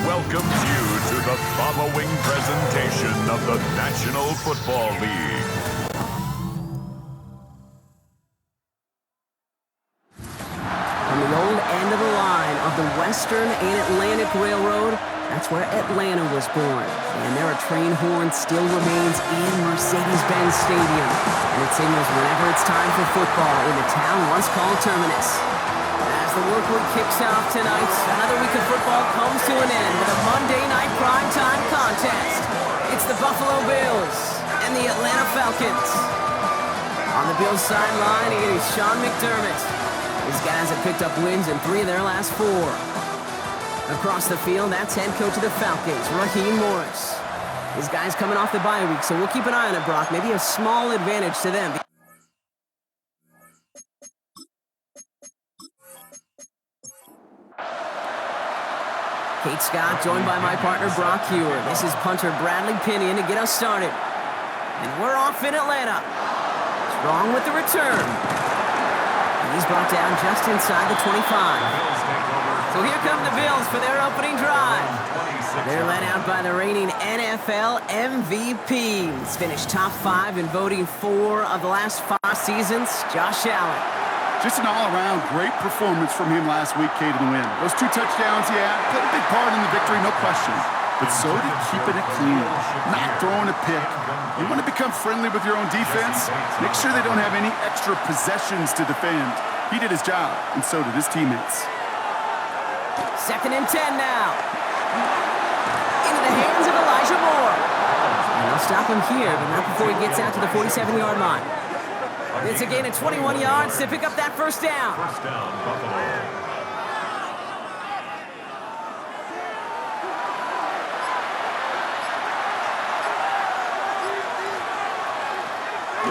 welcomes you to the following presentation of the National Football League. On the old end of the line of the Western and Atlantic Railroad, that's where Atlanta was born. And there are train horns still remains in Mercedes-Benz Stadium. And it signals whenever it's time for football in the town once called Terminus. As the work week kicks off tonight, another week of football comes to an end with a Monday night primetime contest. It's the Buffalo Bills and the Atlanta Falcons. On the Bills sideline, it is Sean McDermott. These guys have picked up wins in 3 of their last 4. Across the field, that's head coach of the Falcons, Raheem Morris. These guys coming off the bye week, so we'll keep an eye on it, Brock. Maybe a small advantage to them. Kate Scott, joined by my partner, Brock Hewer. This is punter Bradley Pinion to get us started. And we're off in Atlanta. Strong with the return. And he's brought down just inside the 25. So here come the Bills for their opening drive. They're led out by the reigning NFL MVP. He's finished top 5 in voting 4 of the last 5 seasons, Josh Allen. Just an all-around great performance from him last week, Kate, in the win. Those 2 touchdowns, yeah, played a big part in the victory, no question. But so did keeping it clean, not throwing a pick. You want to become friendly with your own defense? Make sure they don't have any extra possessions to defend. He did his job, and so did his teammates. 2nd and 10 now. Into the hands of Elijah Moore. And they'll stop him here, but not before he gets out to the 47-yard line. It's a gain of 21 yards to pick up that first down. First down, Buffalo.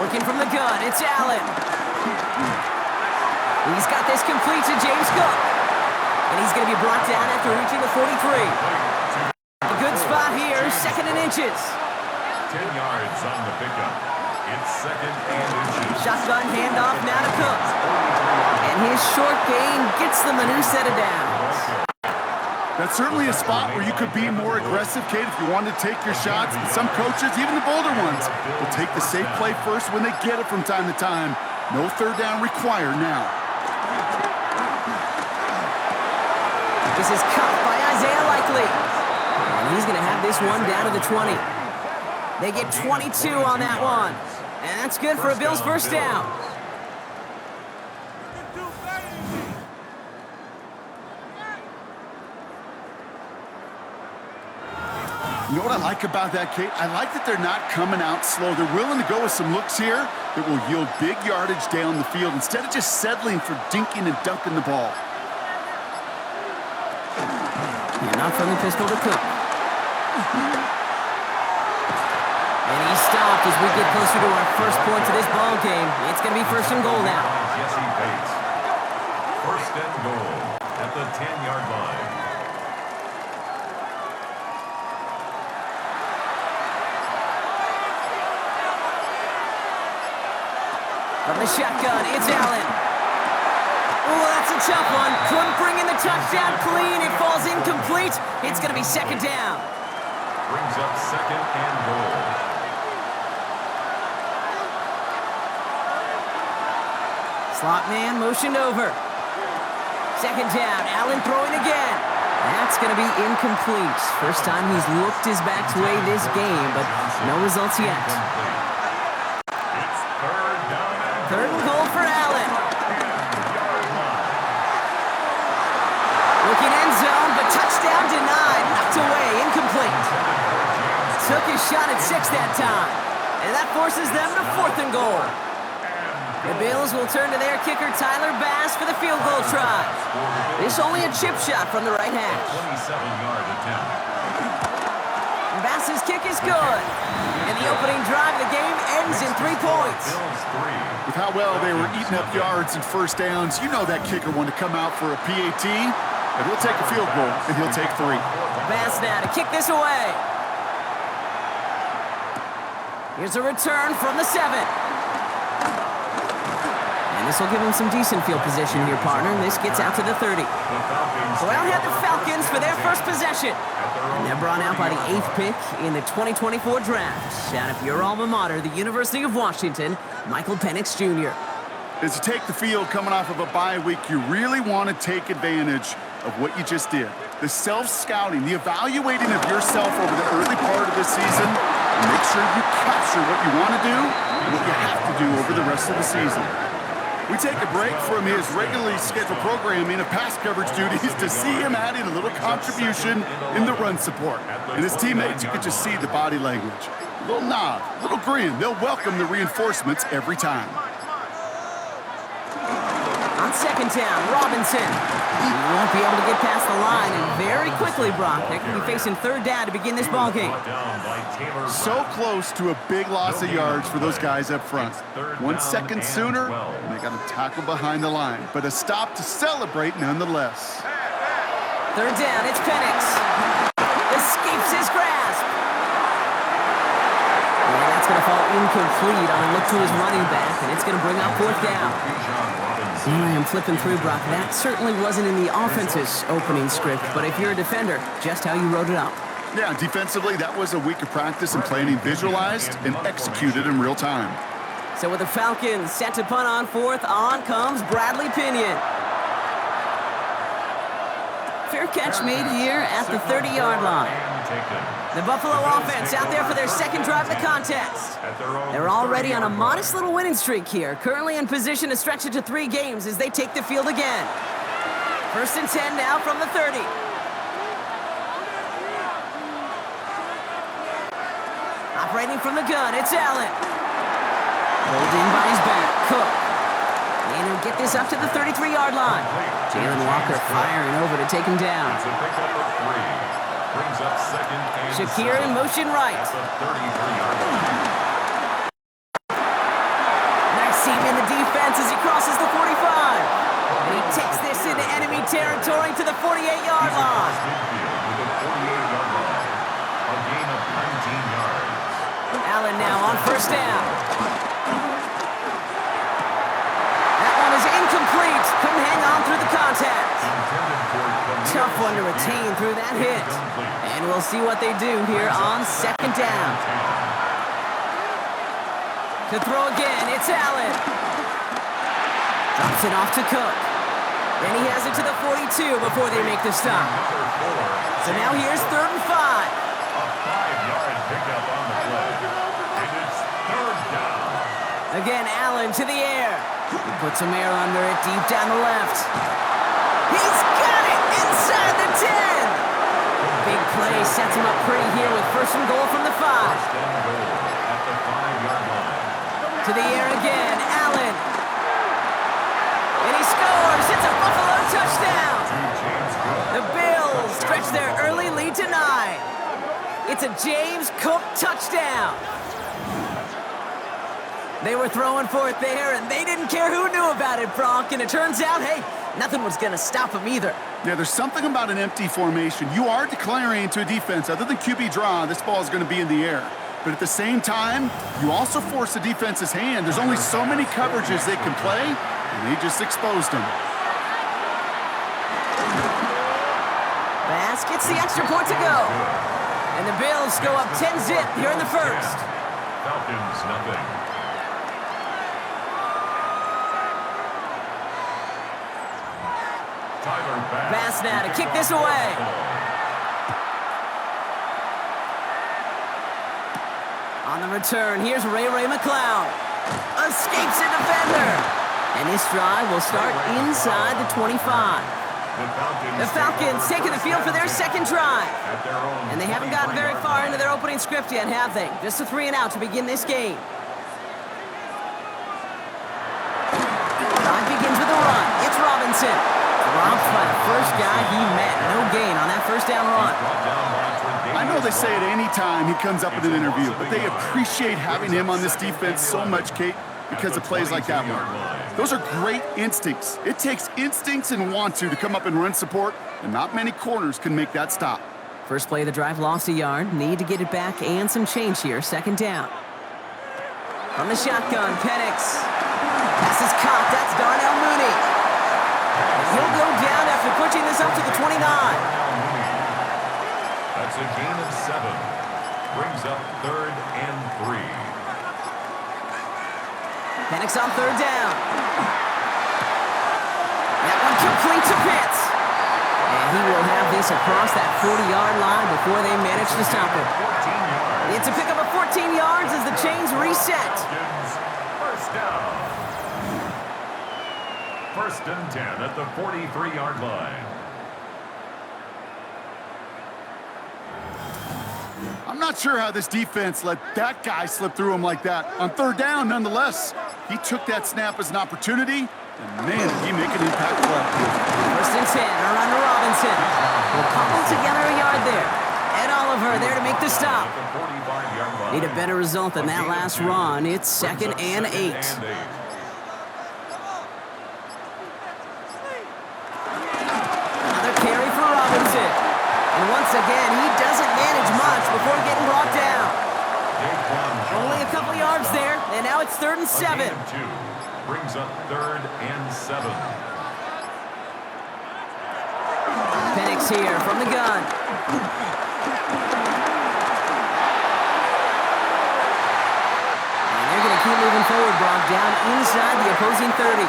Working from the gun, it's Allen. He's got this complete to James Cook. And he's going to be brought down after reaching the 43. A good spot here, 2nd and inches. 10 yards on the pickup. It's 2nd and inches. Shotgun handoff now to Cook. And his short gain gets them a new set of downs. That's certainly a spot where you could be more aggressive, Kate, if you wanted to take your shots. And some coaches, even the bolder ones, will take the safe play first when they get it from time to time. No 3rd down required now. This is caught by Isaiah Likely. And he's going to have this one down to the 20. They get 22 on that one. And that's good for a Bills first down. You know what I like about that, Kate? I like that they're not coming out slow. They're willing to go with some looks here that will yield big yardage down the field instead of just settling for dinking and dunking the ball. And not from the pistol to Cook. And he's stopped as we get closer to our first points of this ball game. It's going to be 1st and goal now. Jesse Bates. 1st and goal at the 10-yard line. From the shotgun, it's Allen. Oh, that's a tough one. Couldn't bring in the touchdown clean. It falls incomplete. It's going to be 2nd down. Brings up 2nd and goal. Slot man motioned over. 2nd down. Allen throwing again. That's going to be incomplete. First time he's looked his back way this game, but no results yet. It's 3rd down. 3rd and goal for Allen. Looking end zone, but touchdown denied. Knocked away, incomplete. Took his shot at 6 that time. And that forces them to 4th and goal. The Bills will turn to their kicker, Tyler Bass, for the field goal try. This only a chip shot from the right hash. 27-yard attempt. Bass's kick is good. And the opening drive of the game ends in 3 points. With how well they were eating up yards and first downs, you know that kicker wanted to come out for a PAT, and he'll take a field goal, and he'll take 3. Bass now to kick this away. Here's a return from the 7. And This will give him some decent field position here, partner. This gets out to the 30. Well, head the Falcons for their first possession. And they're brought out by the 8th pick in the 2024 draft. Out of your alma mater, the University of Washington, Michael Penix Jr. As you take the field coming off of a bye week, you really want to take advantage of what you just did. The self-scouting, the evaluating of yourself over the early part of the season, and make sure you capture what you want to do and what you have to do over the rest of the season. We take a break from his regularly scheduled programming of pass coverage duties to see him adding a little contribution in the run support. And his teammates, you could just see the body language. A little nod, a little grin. They'll welcome the reinforcements every time. On second down, Robinson. He won't be able to get past the line, and very quickly, Brock, they can be facing third down to begin this ball game. So close to a big loss of yards for those guys up front. 1 second sooner, and they got to tackle behind the line, but a stop to celebrate nonetheless. Third down, it's Penix. Escapes his grasp. And that's going to fall incomplete on a look to his running back, and it's going to bring up fourth down. I am flipping through, Brock. That certainly wasn't in the offense's opening script, but if you're a defender, just how you wrote it up. Yeah, defensively, that was a week of practice and planning visualized and executed in real time. So with the Falcons set to punt on fourth, on comes Bradley Pinion. Fair catch made here at the 30-yard line. The Buffalo offense out there for their second drive of the contest. They're already on a modest little winning streak here, currently in position to stretch it to 3 games as they take the field again. First and 10 now from the 30. Operating from the gun, it's Allen. Holding by his back, Cook. And he'll get this up to the 33-yard line. Jalen Walker firing over to take him down. Shakir in motion right. Nice seam in the defense as he crosses the 45. And he takes this into enemy territory to the 48-yard line. Allen now on first down. That one is incomplete. Couldn't hang on through the contact. Tough one to retain through that hit. And we'll see what they do here on second down. To throw again, it's Allen. Drops it off to Cook. Then he has it to the 42 before they make the stop. So now here's 3rd and 5. A 5-yard pickup on the play. And it's 3rd down. Again, Allen to the air. He puts some air under it deep down the left. He's got it inside the 10. Big play sets him up pretty here with 1st and goal from the 5. First and goal at the 5-yard line. To the air again, Allen. And he scores. It's a Buffalo touchdown. The Bills stretch their early lead to 9. It's a James Cook touchdown. They were throwing for it there, and they didn't care who knew about it, Bronk. And it turns out, hey, nothing was going to stop him either. Yeah, there's something about an empty formation. You are declaring to a defense, other than QB draw, this ball is going to be in the air. But at the same time, you also force the defense's hand. There's only so many coverages they can play, and they just exposed them. Bass gets the extra point to go. And the Bills go up 10-zip here in the first. Falcons, nothing. Bass now to kick this away. On the return, here's Ray McLeod. Escapes a defender. And this drive will start inside the 25. The Falcons taking the field for their second drive. And they haven't gotten very far into their opening script yet, have they? Just a 3-and-out to begin this game. Drive begins with a run. It's Robinson. Dropped by the first guy he met. No gain on that first down run. I know they say it any time he comes up in an interview, but they appreciate having him on this defense so much, Kate, because of plays like that one. Those are great instincts. It takes instincts and want to come up and run support, and not many corners can make that stop. First play of the drive lost a yard. Need to get it back and some change here. Second down. From the shotgun, Penix. Pass is caught That's Darnell Mooney. He'll go down after pushing this up to the 29. That's a gain of 7. Brings up 3rd and 3. Penix on 3rd down. That one complete to Pitts. And he will have this across that 40-yard line before they manage to stop him. It's a pickup of 14 yards as the chains reset. First down. 1st and 10 at the 43-yard line. I'm not sure how this defense let that guy slip through him like that. On 3rd down, nonetheless, he took that snap as an opportunity, and man, did he make an impact play. 1st and 10, around to Robinson. We'll cobble together a yard there. Ed Oliver there to make the stop. Need a better result than that last run. It's 2nd and 8. Another carry for Robinson. And once again, he doesn't manage much before getting brought down. Only a couple yards there, and now it's 3rd and 7. Brings up 3rd and 7. Penix here from the gun. And they're going to keep moving forward, Brock, down inside the opposing 30.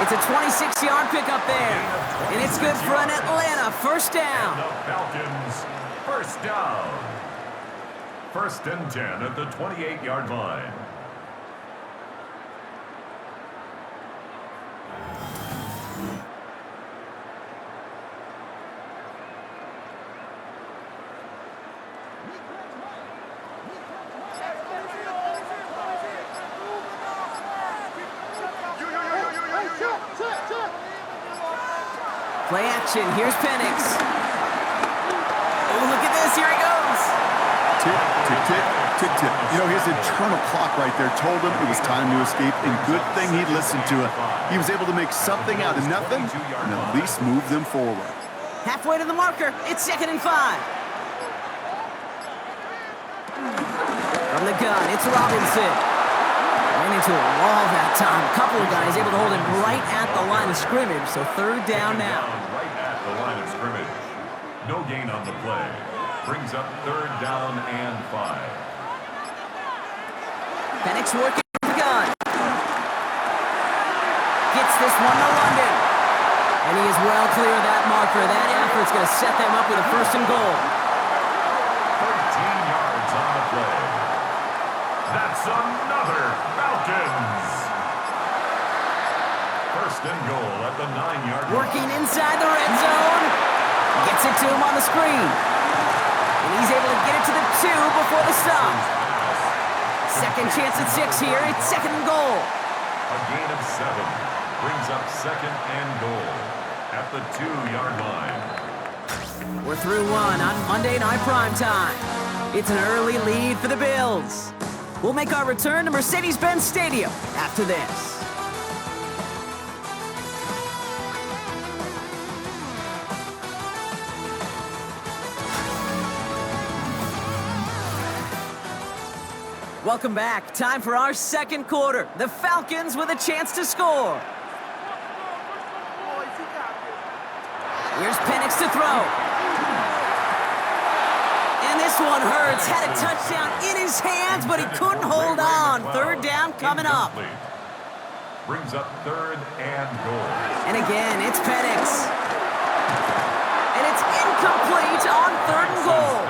It's a 26-yard pickup there. And it's good for an Atlanta 1st down. The Falcons, 1st down. 1st and 10 at the 28-yard line. Play action. Here's Penix. Oh, look at this. Here he goes. Tick, tick, tick, tick, tick. You know, his internal clock right there told him it was time to escape, and good thing he listened to it. He was able to make something out of nothing and at least move them forward. Halfway to the marker. It's 2nd and 5. From the gun, it's Robinson. Ran into a wall that time. A couple of guys able to hold him right at the line of scrimmage, so 3rd down now. Right at the line of scrimmage. No gain on the play. Brings up 3rd down and 5. Penix working with the gun. Gets this one to London. And he is well clear of that marker. That effort's going to set them up with a 1st and goal. 13 yards on the play. That's another Falcons. 1st and goal at the 9-yard line. Working inside the red zone. Gets it to him on the screen. And he's able to get it to the 2 before the stop. 2nd chance at 6 here. It's 2nd and goal. A gain of 7. Brings up 2nd and goal at the 2-yard line. We're through one on Monday Night Primetime. It's an early lead for the Bills. We'll make our return to Mercedes-Benz Stadium after this. Welcome back. Time for our 2nd quarter. The Falcons with a chance to score. Here's Penix to throw. And this one hurts. Had a touchdown in his hands, but he couldn't hold on. 3rd down coming up. Brings up 3rd and goal. And again, it's Penix. And it's incomplete on 3rd and goal.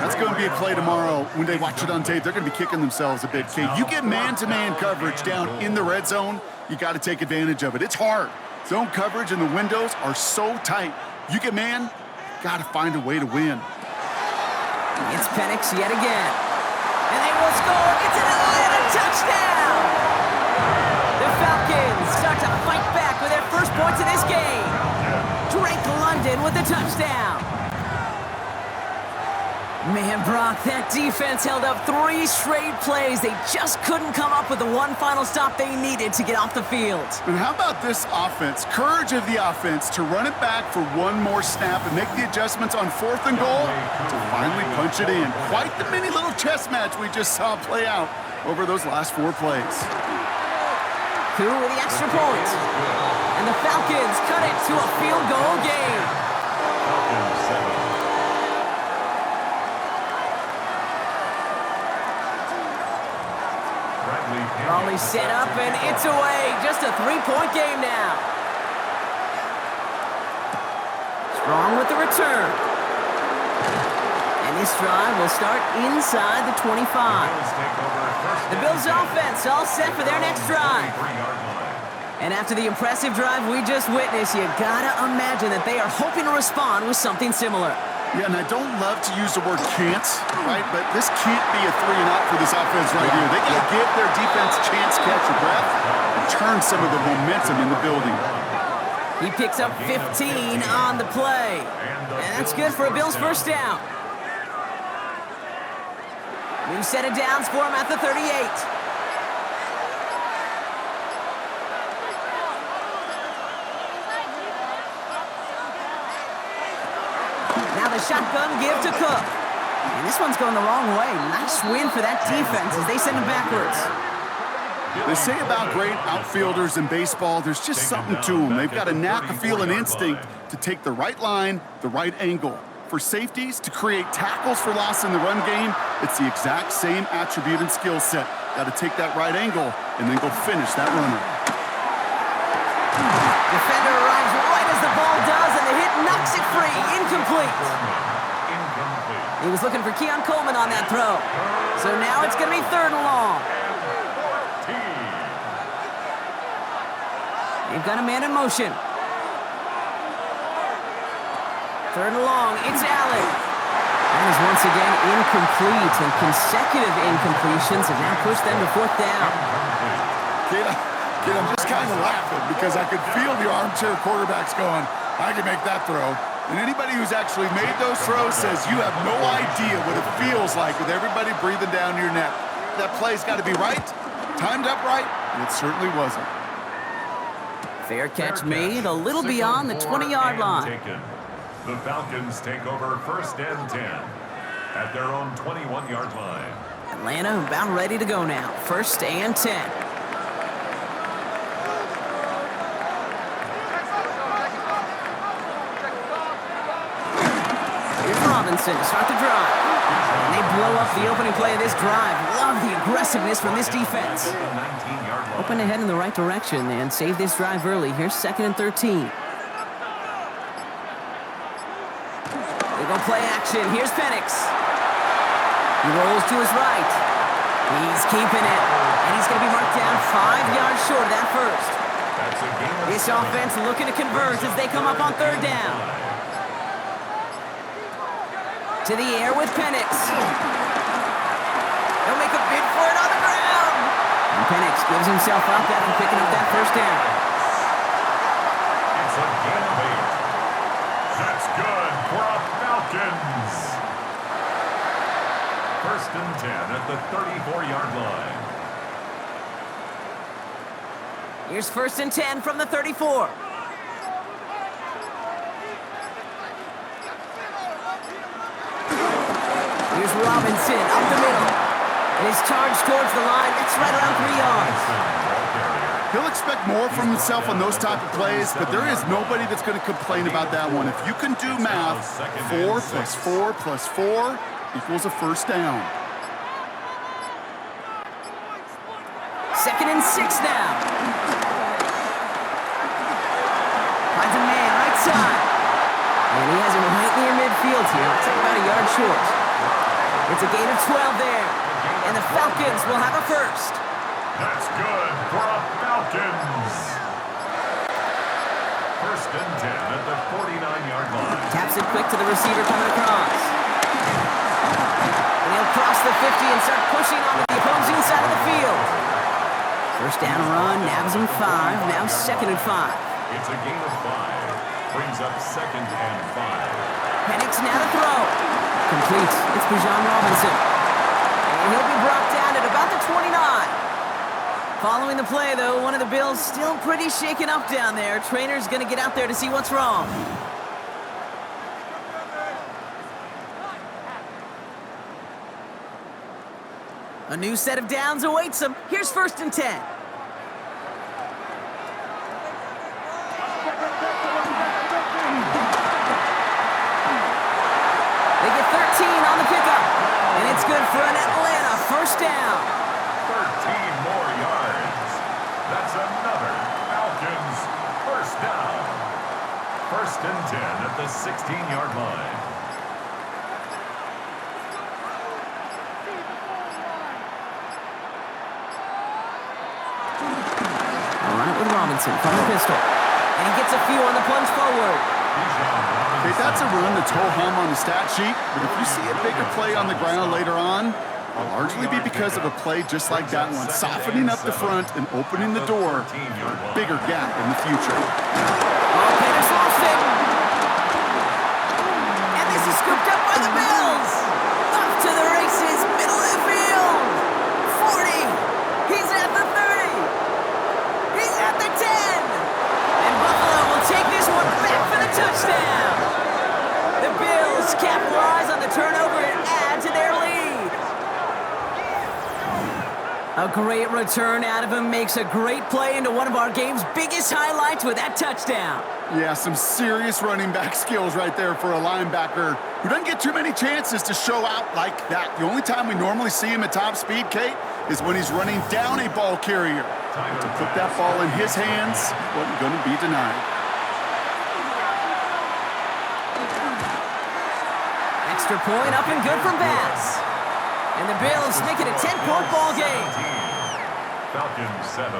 That's going to be a play tomorrow. When they watch it on tape, they're going to be kicking themselves a bit. Kate, you get man-to-man coverage down in the red zone, you got to take advantage of it. It's hard. Zone coverage and the windows are so tight. You get man, got to find a way to win. It's Penix yet again. And they will score. It's an Atlanta touchdown. The Falcons start to fight back with their first points of this game. Drake London with the touchdown. Man, Brock, that defense held up 3 straight plays. They just couldn't come up with the one final stop they needed to get off the field. And how about this offense? Courage of the offense to run it back for one more snap and make the adjustments on 4th and goal to finally punch it in. Quite the mini little chess match we just saw play out over those last 4 plays. Koo with the extra point. And the Falcons cut it to a field goal game. Falcons 7. Raleigh set up, and it's away. Just a 3-point game now. Strong with the return. And this drive will start inside the 25. The Bills offense all set for their next drive. And after the impressive drive we just witnessed, you gotta imagine that they are hoping to respond with something similar. Yeah, and I don't love to use the word can't, right? But this can't be a 3-and-out for this offense right here. They got to give their defense a chance to catch a breath and turn some of the momentum in the building. He picks up 15 on the play. And that's good for a Bills first down. New set of downs for him at the 38. Now the shotgun give to Cook. And this one's going the wrong way. Nice win for that defense as they send him backwards. They say about great outfielders in baseball, there's just something to them. They've got a knack, a feel, an instinct to take the right line, the right angle. For safeties, to create tackles for loss in the run game, it's the exact same attribute and skill set. Got to take that right angle and then go finish that runner. Defender arrives right as the ball does, and the hit knocks it free. Incomplete. He was looking for Keon Coleman on that throw. So now it's going to be 3rd and long. They've got a man in motion. 3rd and long, it's Allen. That is once again incomplete, and consecutive incompletions have now pushed them to 4th down. Kid, I'm just kind of laughing because I could feel the armchair quarterbacks going, I can make that throw. And anybody who's actually made those throws says you have no idea what it feels like with everybody breathing down your neck. That play's got to be right, timed up right, and it certainly wasn't. Fair catch made, a little beyond the 20-yard line. The Falcons take over 1st and 10 at their own 21-yard line. Atlanta about ready to go now. 1st and 10. Here's Robinson to start the drive. And they blow up the opening play of this drive. Love the aggressiveness from this defense. Open ahead in the right direction and save this drive early. Here's 2nd and 13. They go play action. Here's Penix. He rolls to his right. He's keeping it. And he's going to be marked down 5 yards short of that first. This offense looking to convert as they come up on 3rd down. To the air with Penix. They'll make a bid for it on the ground. And Penix gives himself up after picking up that first down. It's a gain of 8. That's good for a Falcons. 1st and 10 at the 34-yard line. Here's 1st and 10 from the 34. Here's Robinson up the middle. And his charge towards the line, that's right around 3 yards. He'll expect more from himself on those type of plays, but there is nobody that's going to complain about that one. If you can do math, 4 plus 4 plus 4 equals a first down. 2nd and 6 now. Finds a man right side. And he has it right near midfield here. Looks like about a yard short. It's a gain of 12 there. And the Falcons will have a first. That's good for a Falcons. 1st and 10 at the 49-yard line. Taps it quick to the receiver coming across. And he'll cross the 50 and start pushing onto the opposing side of the field. First down run, nabs him 5, now 2nd and 5. It's a gain of 5. Brings up 2nd and 5. Penix now to throw. Complete. It's Bijan Robinson. And he'll be brought down at about the 29. Following the play, though, one of the Bills still pretty shaken up down there. Trainer's going to get out there to see what's wrong. A new set of downs awaits him. Here's 1st and 10. First and 10 at the 16-yard line. All right with Robinson from the pistol. And he gets a few on the plunge forward. Okay, that's a run that's ho-hum on the stat sheet, but if you see a bigger play on the ground later on, it'll largely be because of a play just like that one, softening up the front and opening the door for a bigger gap in the future. Oh, Pettis lost it. And this is scooped up by the Bills. Up to the races, middle of the field. 40. He's at the 30. He's at the 10. And Buffalo will take this one back for the touchdown. The Bills capitalize on the turnover and add to their lead. A great return out of him, makes a great play into one of our game's biggest highlights with that touchdown. Yeah, some serious running back skills right there for a linebacker who doesn't get too many chances to show out like that. The only time we normally see him at top speed, Kate, is when he's running down a ball carrier. But to put that ball in his hands wasn't going to be denied. Extra point up and good from Bass. And the Bills make it a 10-point ball game. Falcons 7.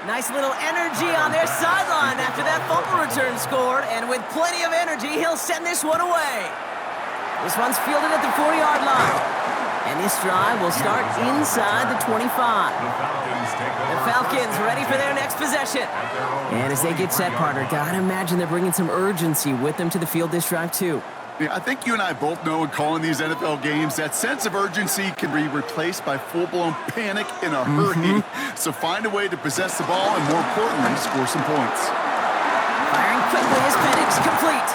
Nice little energy on their sideline after that fumble return scored. And with plenty of energy, he'll send this one away. This one's fielded at the 40-yard line. And this drive will start inside the 25. The Falcons ready for their next possession. And as they get set, partner, gotta imagine they're bringing some urgency with them to the field this drive, too. Yeah, I think you and I both know in calling these NFL games that sense of urgency can be replaced by full-blown panic in a hurry. So find a way to possess the ball and, more importantly, score some points. Firing quickly as Penix complete.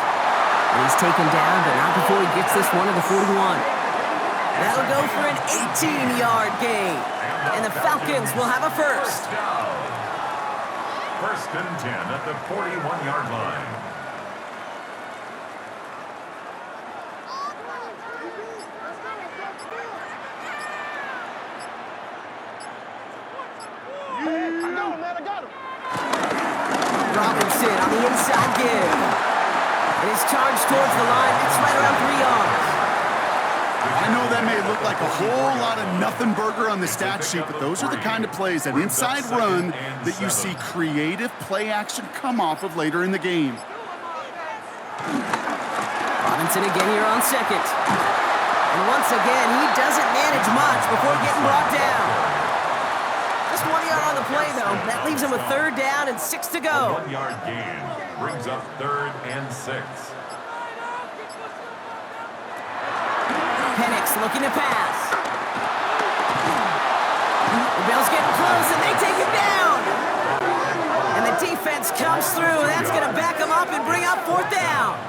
And he's taken down, but not before he gets this one to the 41. That'll go for an 18-yard gain. And the Falcons will have a first. First and 10 at the 41-yard line. Robinson on the inside give. And his charge towards the line. It's right around 3 yards. I know that may look like a whole lot of nothing burger on the stat sheet, but those are the kind of plays, that inside run, that you see creative play action come off of later in the game. Robinson again here on second. And once again, he doesn't manage much before getting brought down. Just 1 yard on the play, though. That leaves him with third down and 6 to go. A 1-yard gain brings up third and 6. Penix looking to pass. The Bills getting close, and they take him down. And the defense comes through. That's going to back him up and bring up fourth down.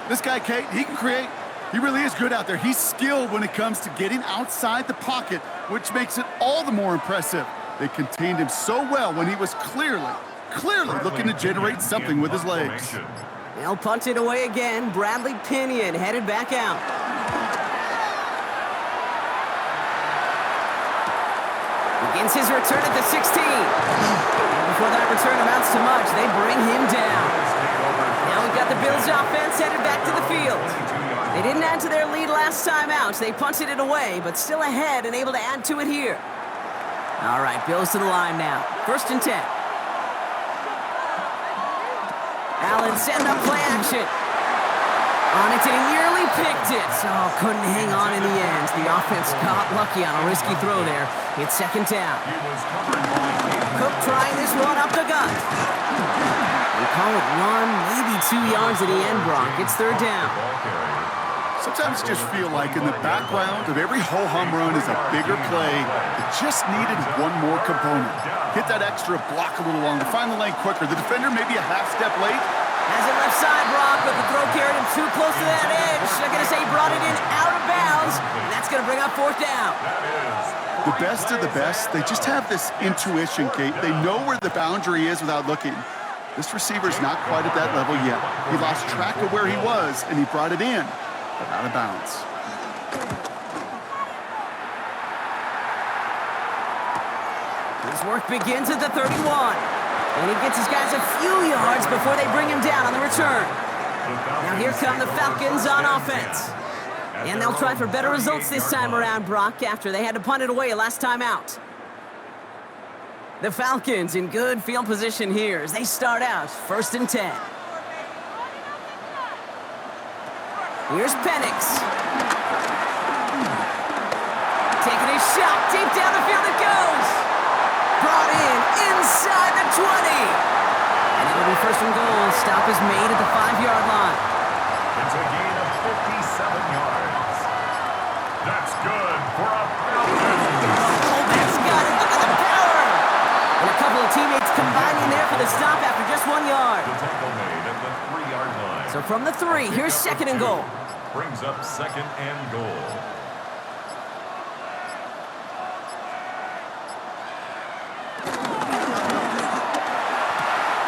This guy, Kate, he can create. He really is good out there. He's skilled when it comes to getting outside the pocket, which makes it all the more impressive. They contained him so well when he was clearly looking to generate something with his legs. They'll punt it away again. Bradley Pinion headed back out. Begins his return at the 16. And before that return amounts to much, they bring him down. Now we've got the Bills offense headed back to the field. They didn't add to their lead last time out. They punted it away, but still ahead and able to add to it here. All right, Bills to the line now. First and 10. Allen setting up play action. On it, and he nearly picked it. Oh, couldn't hang on in the end. The offense got lucky on a risky throw there. It's second down. Cook trying this one up the gut. They call it 1, maybe 2 yards at the end, Brock. It's third down. Sometimes you just feel like in the background of every ho-hum run is a bigger play that just needed one more component. Hit that extra block a little longer, find the lane quicker. The defender maybe a half step late. Has it left side, Brock, but the throw carried him too close to that edge. I'm going to say he brought it in out of bounds, and that's going to bring up fourth down. The best of the best, they just have this intuition, Kate. They know where the boundary is without looking. This receiver's not quite at that level yet. He lost track of where he was, and he brought it in, but out of bounds. His work begins at the 31. And he gets his guys a few yards before they bring him down on the return. Now here come the Falcons on offense. And they'll try for better results this time around, Brock, after they had to punt it away last time out. The Falcons in good field position here as they start out 1st and 10. Here's Penix. Taking a shot deep down the field it goes. Brought in inside the 20. And it'll be 1st and goal. Stop is made at the 5-yard line. It's a gain of 57 yards. That's good for a Falcon. Oh, that's got it. Look at the power. And a couple of teammates combining there for the stop after just 1 yard. The tackle made at the 3-yard line. So from the 3, here's 2nd and goal. Brings up 2nd and goal.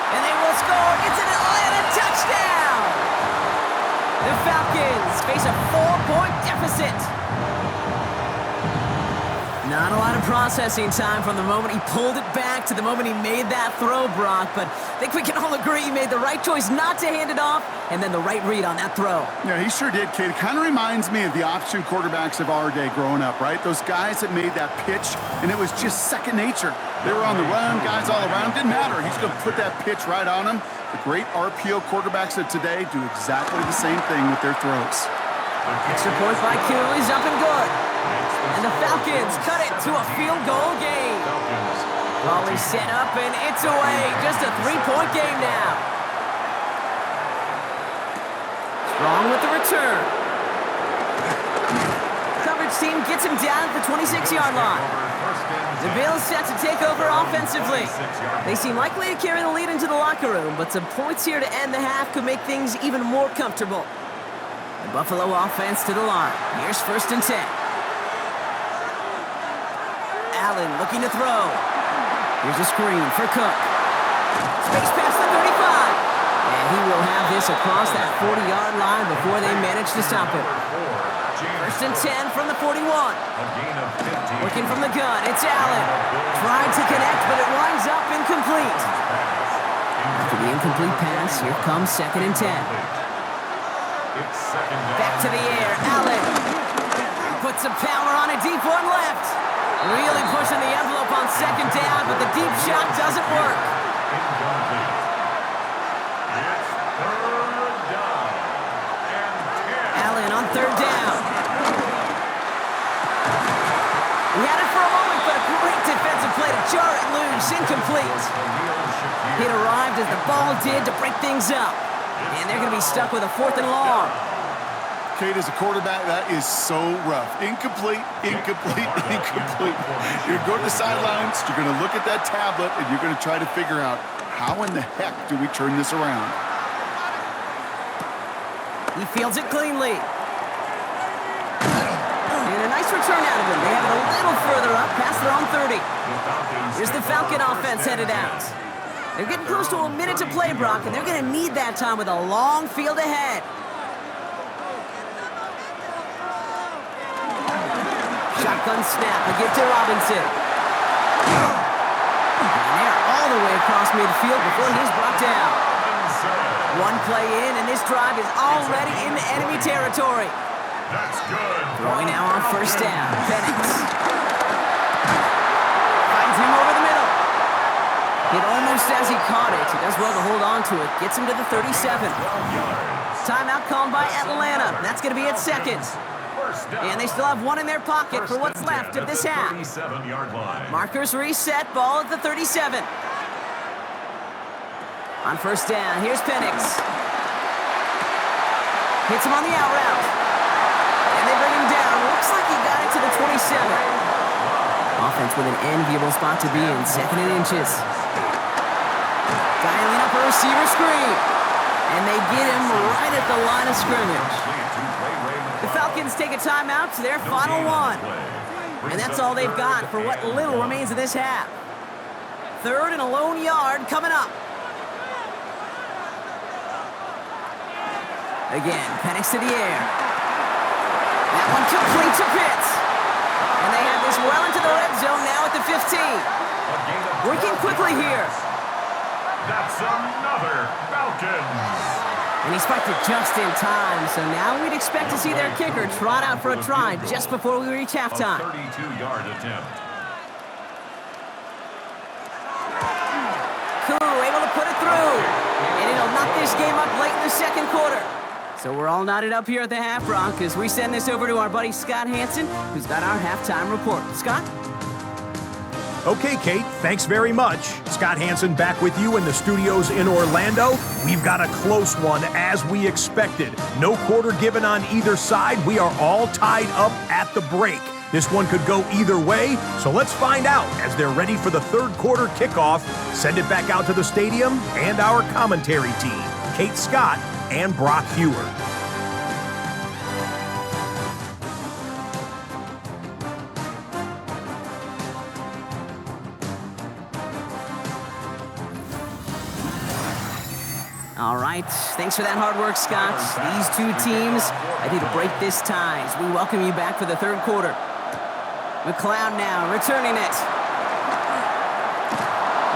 And they will score. It's an Atlanta touchdown. The Falcons face a 4-point deficit. Not a lot of processing time from the moment he pulled it back to the moment he made that throw, Brock. But I think we can all agree he made the right choice not to hand it off and then the right read on that throw. Yeah, he sure did, Kate. It kind of reminds me of the option quarterbacks of our day growing up, right? Those guys that made that pitch, and it was just second nature. They were on the run, guys all around. Didn't matter. He's going to put that pitch right on him. The great RPO quarterbacks of today do exactly the same thing with their throws. Extra point by Cooley's up and good. And the Falcons cut it to a field goal game. Ball is set up and it's away. Just a 3-point game now. Strong with the return. Coverage team gets him down at the 26-yard line. The Bills set to take over offensively. They seem likely to carry the lead into the locker room, but some points here to end the half could make things even more comfortable. The Buffalo offense to the line. Here's 1st and 10. Allen looking to throw. Here's a screen for Cook. Space past the 35. And he will have this across that 40-yard line before they manage to stop him. 1st and 10 from the 41. Looking from the gun, it's Allen. Tried to connect, but it winds up incomplete. After the incomplete pass, here comes 2nd and 10. Back to the air, Allen. Puts some power on a deep one left. Really pushing the envelope on 2nd down, but the deep shot doesn't work. Allen on 3rd down. He had it for a moment, but a great defensive play to jar it loose. Incomplete. It arrived as the ball did to break things up. And they're going to be stuck with a 4th and long. Kate, as a quarterback, that is so rough. Incomplete, incomplete, incomplete. You're going to the sidelines, you're going to look at that tablet, and you're going to try to figure out, how in the heck do we turn this around? He fields it cleanly. And a nice return out of him. They have it a little further up, past their own 30. Here's the Falcon offense headed out. They're getting close to a minute to play, Brock, and they're going to need that time with a long field ahead. Shotgun snap, a give to Robinson. And they're all the way across midfield before he's brought down. One play in, and this drive is already in enemy territory. That's good. Throwing now on 1st down. Penix. Finds him over the middle. Hit almost as he caught it. He does well to hold on to it. Gets him to the 37. Timeout called by Atlanta. That's going to be at 2nd. And they still have one in their pocket for what's left of this half. Markers reset, ball at the 37. On 1st down, here's Penix. Hits him on the out route. And they bring him down. Looks like he got it to the 27. Offense with an enviable spot to be in, 2nd and inches. Dialing up a receiver screen. And they get him right at the line of scrimmage. The Falcons take a timeout to their final one. And that's all they've got for what little remains of this half. 3rd and a lone yard coming up. Again, Penix to the air. That one complete to Pitts. And they have this well into the red zone now at the 15. Working quickly here. That's another Falcons. And he spiked it just in time, so now we'd expect to see their kicker trot out for a try just before we reach halftime. A 32-yard attempt. Koo able to put it through. And it'll knock this game up late in the second quarter. So we're all knotted up here at the half, Brock, as we send this over to our buddy Scott Hansen, who's got our halftime report. Scott? Okay, Kate, thanks very much. Scott Hansen back with you in the studios in Orlando. We've got a close one, as we expected. No quarter given on either side. We are all tied up at the break. This one could go either way, so let's find out as they're ready for the third quarter kickoff. Send it back out to the stadium and our commentary team, Kate Scott and Brock Hewer. All right, thanks for that hard work, Scott. These two teams ready to break this tie as we welcome you back for the third quarter. McLeod now returning it.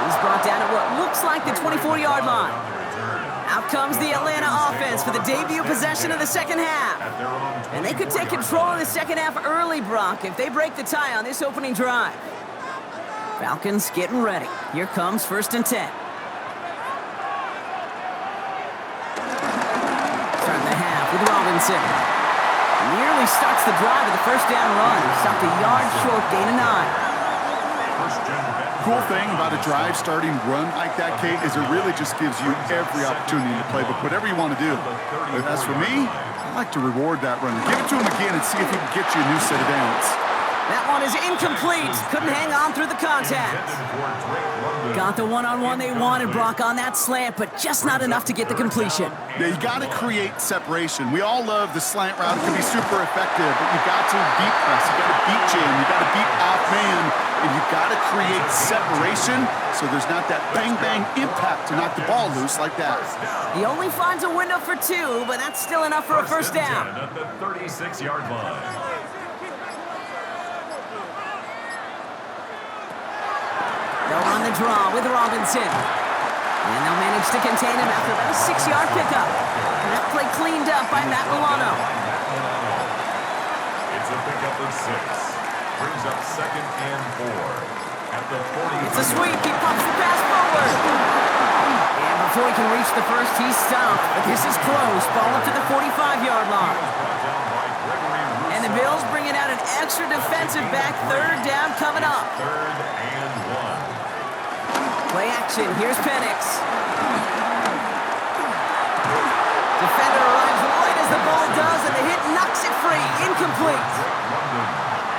He's brought down at what looks like the 24-yard line. Out comes the Atlanta offense for the debut possession of the second half. And they could take control of the second half early, Brock, if they break the tie on this opening drive. Falcons getting ready. Here comes 1st and 10. With Robinson. Nearly starts the drive with a first down run. Stopped a yard short, gain of 9. Cool thing about a drive starting run like that, Kate, is it really just gives you every opportunity to play, but whatever you want to do. But as for me, I like to reward that run. Give it to him again and see if he can get you a new set of downs. That one is incomplete. Couldn't hang on through the contact. Got the one-on-one they wanted, Brock, on that slant, but just not enough to get the completion. Yeah, you got to create separation. We all love the slant route. It can be super effective, but you got to beat press. You got to beat jam. You got to beat off man, and you got to create separation so there's not that bang-bang impact to knock the ball loose like that. He only finds a window for 2, but that's still enough for a first down. At the 36-yard line. They'll run the draw with Robinson. And they'll manage to contain him after about a 6-yard pickup. And that play cleaned up by Matt Milano. It's a pickup of 6. Brings up 2nd and 4. At the 40. It's a sweep. He pops the pass forward. And before he can reach the first, he's stopped. But this is close. Ball up to the 45-yard line. And the Bills bringing out an extra defensive back. 3rd down coming up. 3rd and 1. Play action. Here's Penix. Defender arrives right as the ball does, and the hit knocks it free. Incomplete.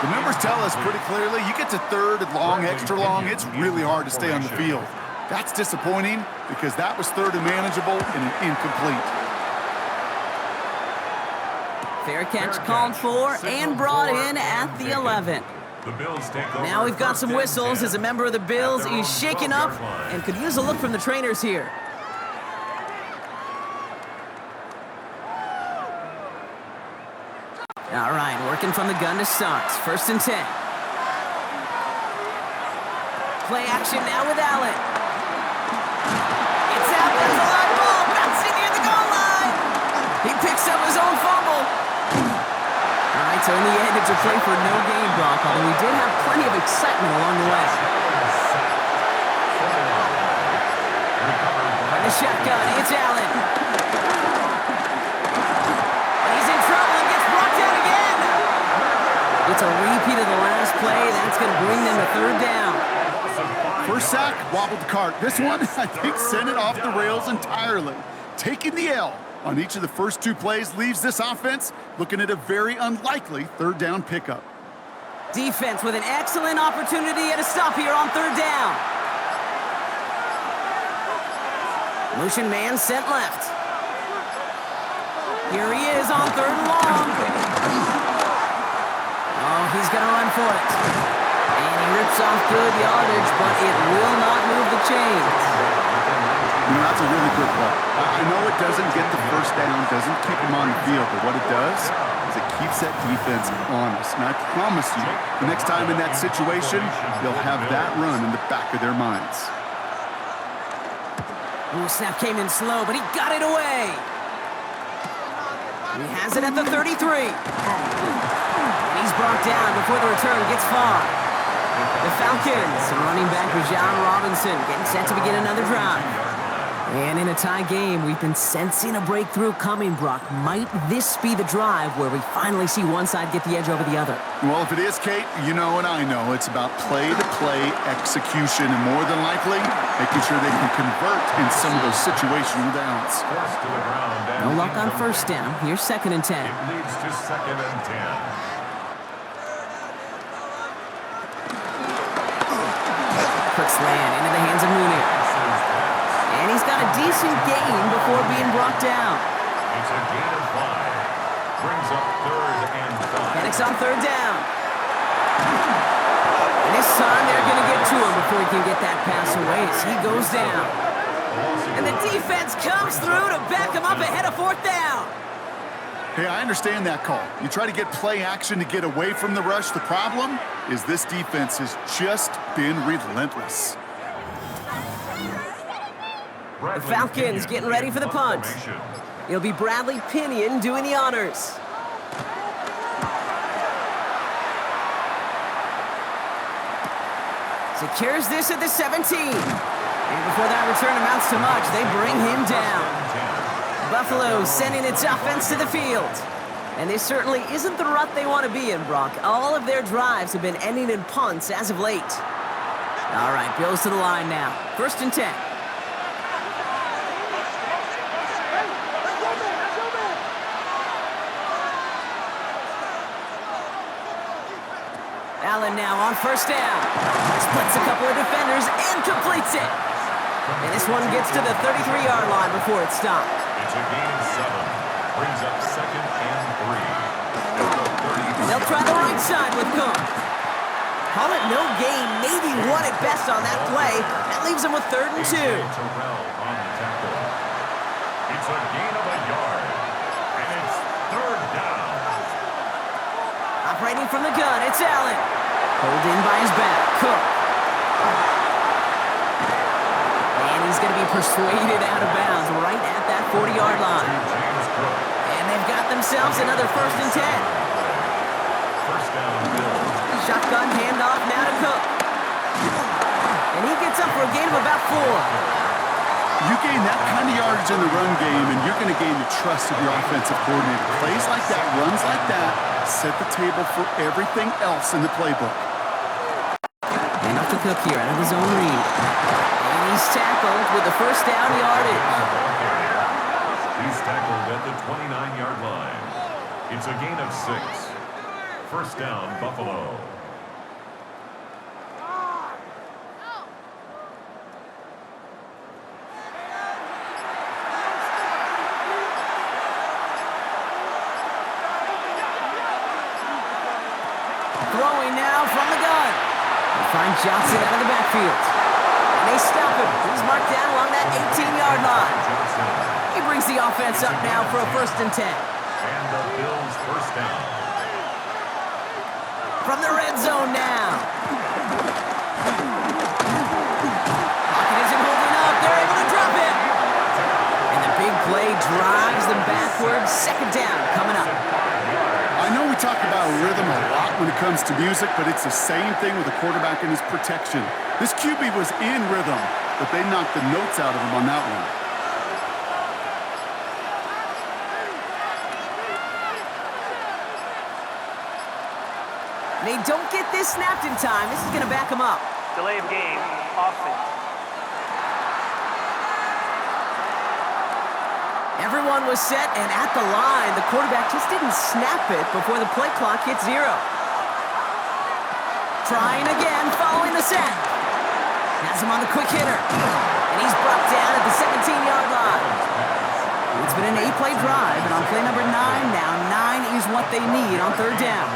The numbers tell us pretty clearly, you get to 3rd and long, extra long, it's really hard to stay on the field. That's disappointing because that was 3rd and manageable and an incomplete. Fair catch called for and brought in at the 11. Now we've got some whistles as a member of the Bills is shaken up and could use a look from the trainers here. All right, working from the gun to start. 1st and 10. Play action now with Allen. It's out. There's a live ball bouncing near the goal line. He picks up his own fumble. All right, so in the end, it's a play for no gain, Brock, although we did have plenty of excitement along the way. On the shotgun, it's Allen. He's in trouble and gets brought down again. It's a repeat of the last play. That's going to bring them to 3rd down. First sack, wobbled the cart. This one, I think, sent it off the rails entirely. Taking the L on each of the first 2 plays leaves this offense looking at a very unlikely 3rd down pickup. Defense with an excellent opportunity at a stop here on 3rd down. Motion man sent left. Here he is on 3rd and long. Oh, he's going to run for it. And he rips off good yardage, but it will not move the chains. You know, that's a really good play. I know it doesn't get the first down, doesn't keep him on the field, but what it does is it keeps that defense honest. And I promise you, the next time in that situation, they'll have that run in the back of their minds. Ooh, snap came in slow, but he got it away. He has it at the 33. And he's brought down before the return gets far. The Falcons and running back Rajon Robinson getting set to begin another drive. And in a tie game, we've been sensing a breakthrough coming, Brock. Might this be the drive where we finally see one side get the edge over the other? Well, if it is, Kate, you know and I know it's about play-to-play execution, and more than likely, making sure they can convert in some of those situational downs. No luck on first down. Here's 2nd and 10. It leads to 2nd and 10. Quick slant into the hands of Mooney. And he's got a decent gain before being brought down. It's a gain of 5. Brings up 3rd and 5. Penix on 3rd down. And this time they're going to get to him before he can get that pass away as he goes down. And the defense comes through to back him up ahead of 4th down. Hey, I understand that call. You try to get play action to get away from the rush. The problem is this defense has just been relentless. The Falcons getting ready for the punt. It'll be Bradley Pinion doing the honors. Secures this at the 17. And before that return amounts to much, they bring him down. Buffalo sending its offense to the field. And this certainly isn't the rut they want to be in, Brock. All of their drives have been ending in punts as of late. All right, Bills to the line now. 1st and 10. Allen now on 1st down. Splits a couple of defenders and completes it. And this one gets to the 33-yard line before it's stopped. It's a gain of 7. Brings up 2nd and 3. They'll try the right side with Cook. Call it no gain, maybe 1 at best on that play. That leaves them with 3rd and 2. Terrell on the tackle. It's a gain of 1 yard. And it's 3rd down. Operating from the gun, it's Allen. Pulled in by his back, Cook. And he's going to be persuaded out of bounds right at that 40-yard line. And they've got themselves another 1st and 10. First down, Bill. Shotgun handoff now to Cook. And he gets up for a gain of about 4. You gain that kind of yardage in the run game, and you're going to gain the trust of your offensive coordinator. Plays like that, runs like that, set the table for everything else in the playbook. And off to Cook here out of his own read. And he's tackled with the 1st down yardage. He's tackled at the 29-yard line. It's a gain of 6. First down, Buffalo. Throwing now from the gun. They find Johnson out of the backfield. And they stop him. He's marked down along that 18-yard line. He brings the offense up now for a 1st and 10. And the Bills' first down. From the red zone now. Pocket isn't holding up. They're able to drop it. And the big play drives them backwards. 2nd down coming up. I know we talk about rhythm a lot when it comes to music, but it's the same thing with a quarterback and his protection. This QB was in rhythm, but they knocked the notes out of him on that one. They don't get this snapped in time. This is going to back them up. Delay of game, offense. Everyone was set and at the line. The quarterback just didn't snap it before the play clock hit 0. Trying again, following the set. Has him on the quick hitter. And he's brought down at the 17-yard line. It's been an 8-play drive, and on play number 9 now, 9 is what they need on 3rd down.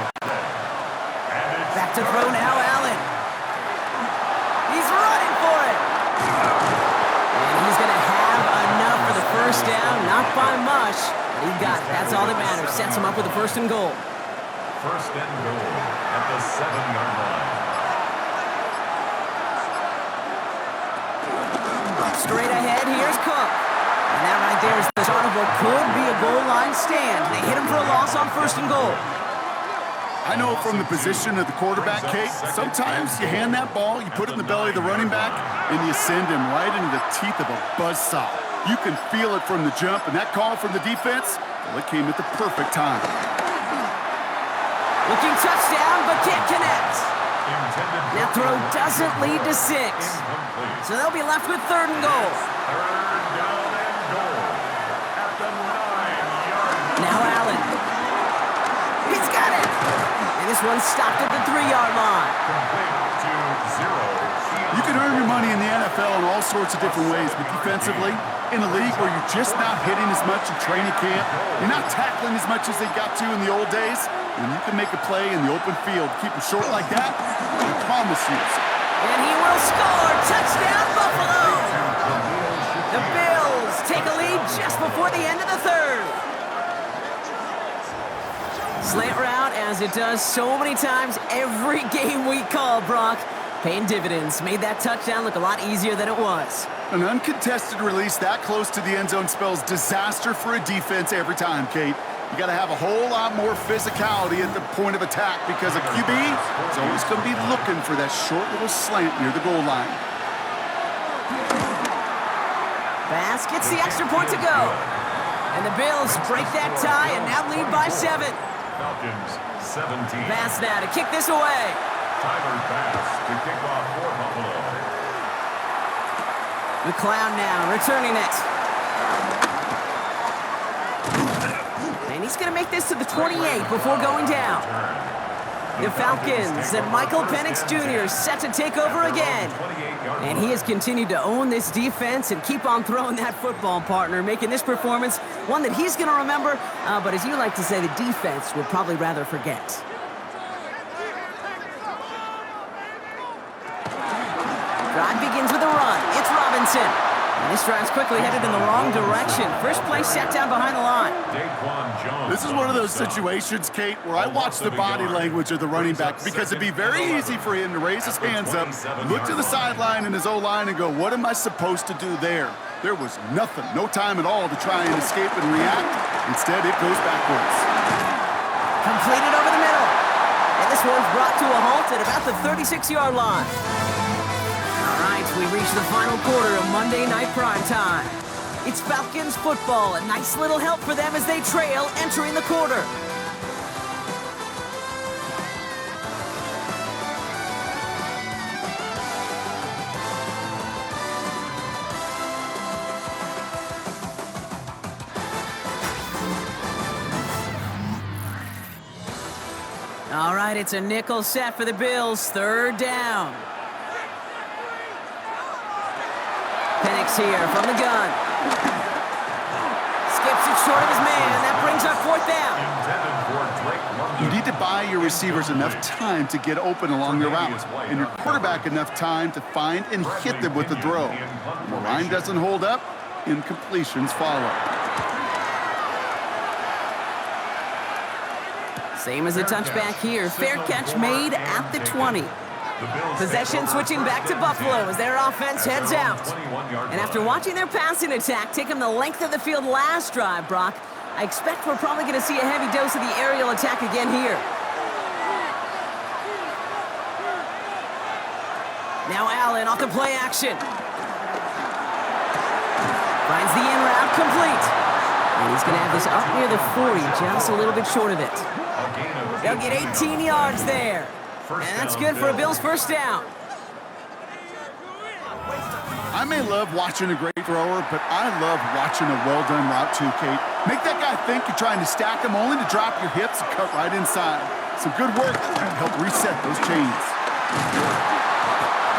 Back to throw now, Allen. He's running for it. And he's going to have enough for the 1st down, not by much. He got it. That's all that matters. Sets him up with a 1st and goal. 1st and goal at the 7-yard line. Straight ahead, here's Cook. And that right there is the start of what could be a goal line stand. They hit him for a loss on 1st and goal. I know from the position of the quarterback, Kate, sometimes you hand that ball, you put it in the belly of the running back, and you send him right into the teeth of a buzzsaw. You can feel it from the jump, and that call from the defense, well, it came at the perfect time. Looking touchdown, but can't connect. That throw doesn't lead to 6. So they'll be left with 3rd and goal. 3rd down and goal at the 9-yard line. Now Allen. He's got it. And this one's stopped at the 3-yard line. Complete to 0. You can earn your money in the NFL in all sorts of different ways, but defensively, in a league where you're just not hitting as much in training camp, you're not tackling as much as they got to in the old days, when you can make a play in the open field, keep it short like that, I promise you. And he will score. Touchdown, Buffalo. The Bills take a lead just before the end of the 3rd. Slant route, as it does so many times every game we call, Brock. Paying dividends. Made that touchdown look a lot easier than it was. An uncontested release that close to the end zone spells disaster for a defense every time, Kate. You got to have a whole lot more physicality at the point of attack because a QB is always going to be looking for that short little slant near the goal line. Bass gets the extra point to go. And the Bills break that tie and now lead by 7. Falcons 17. Bass now to kick this away. Tyler Bass to kick off for Buffalo. McLeod now returning it. And he's going to make this to the 28 before going down. The Falcons and Michael Penix Jr. set to take over again. And he has continued to own this defense and keep on throwing that football, partner, making this performance one that he's going to remember, but as you like to say, the defense would probably rather forget. Drive begins with a run. It's Robinson. And this drive's quickly headed in the wrong direction. First play set down behind the line. This is one of those situations, Kate, where I watch the body language of the running back because it'd be very easy for him to raise his hands up, look to the sideline in his O-line and go, what am I supposed to do there? There was nothing, no time at all to try and escape and react. Instead, it goes backwards. Completed over the middle. And this one's brought to a halt at about the 36-yard line. All right, we reach the final quarter of Monday Night Primetime. It's Falcons football, a nice little help for them as they trail entering the quarter. All right, it's a nickel set for the Bills, 3rd down. Penix here from the gun. Skips it short of his man. That brings up 4th down. You need to buy your receivers enough time to get open along their route, and your quarterback enough time to find and hit them with the throw. When the line doesn't hold up, incompletions follow. Same as a touchback here. Fair catch made at the 20. Possession switching back to Buffalo as their offense heads out. And after watching their passing attack take them the length of the field last drive, Brock, I expect we're probably going to see a heavy dose of the aerial attack again here. Now Allen off the play action. Finds the in route complete. And he's going to have this up near the 40, just a little bit short of it. They'll get 18 yards there. And that's good for a Bills 1st down. I may love watching a great thrower, but I love watching a well-done route too, Kate. Make that guy think you're trying to stack him only to drop your hips and cut right inside. Some good work to help reset those chains.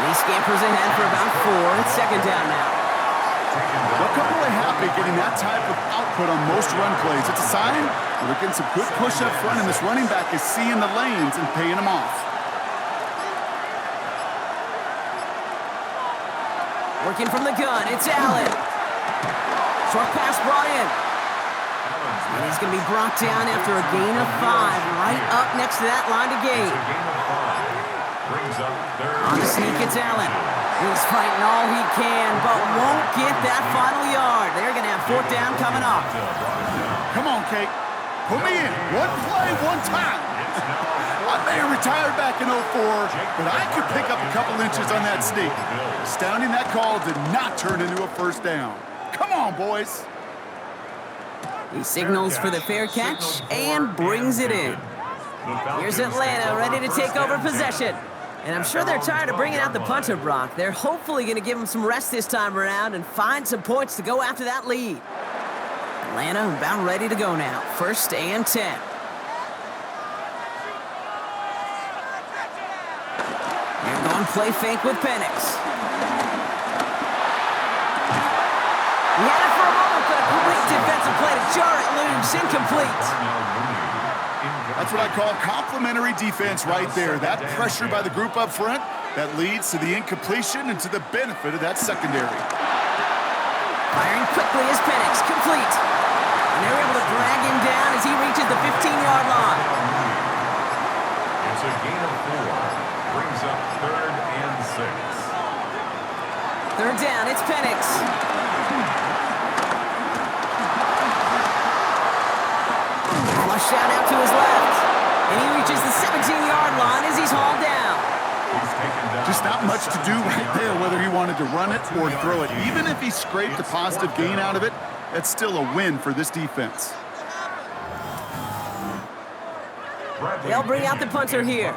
He scampers ahead for about 4. It's 2nd down now. They'll come away happy getting that type of output on most run plays. It's a sign they're getting some good push up front, and this running back is seeing the lanes and paying them off. Working from the gun, it's Allen. Short pass brought in. And he's going to be brought down after a gain of 5, right up next to that line to gain. It's a gain of 5. Brings up third. On the sneak, it's Allen. He's fighting all he can, but won't get that final yard. They're going to have 4th down coming up. Come on, Kate. Put me in. One play, one time. I may have retired back in 04, but I could pick up a couple inches on that sneak. Astounding that call did not turn into a 1st down. Come on, boys. He signals for the fair catch and brings it in. Here's Atlanta ready to take over possession. And I'm sure they're tired of bringing out the punter, Brock. They're hopefully going to give him some rest this time around and find some points to go after that lead. Atlanta about ready to go now. 1st and 10. They're going play fake with Penix. He had it for a moment, but a quick defensive play to jar it loose. Incomplete. That's what I call complimentary defense right there. That pressure by the group up front, that leads to the incompletion and to the benefit of that secondary. Firing quickly is Penix, complete. And they're able to drag him down as he reaches the 15-yard line. It's a gain of 4. Brings up 3rd and 6. 3rd down, it's Penix. Flush out to his left. And he reaches the 17-yard line as he's hauled down. Just not much to do right there, whether he wanted to run it or throw it. Even if he scraped a positive gain out of it, that's still a win for this defense. They'll bring out the punter here.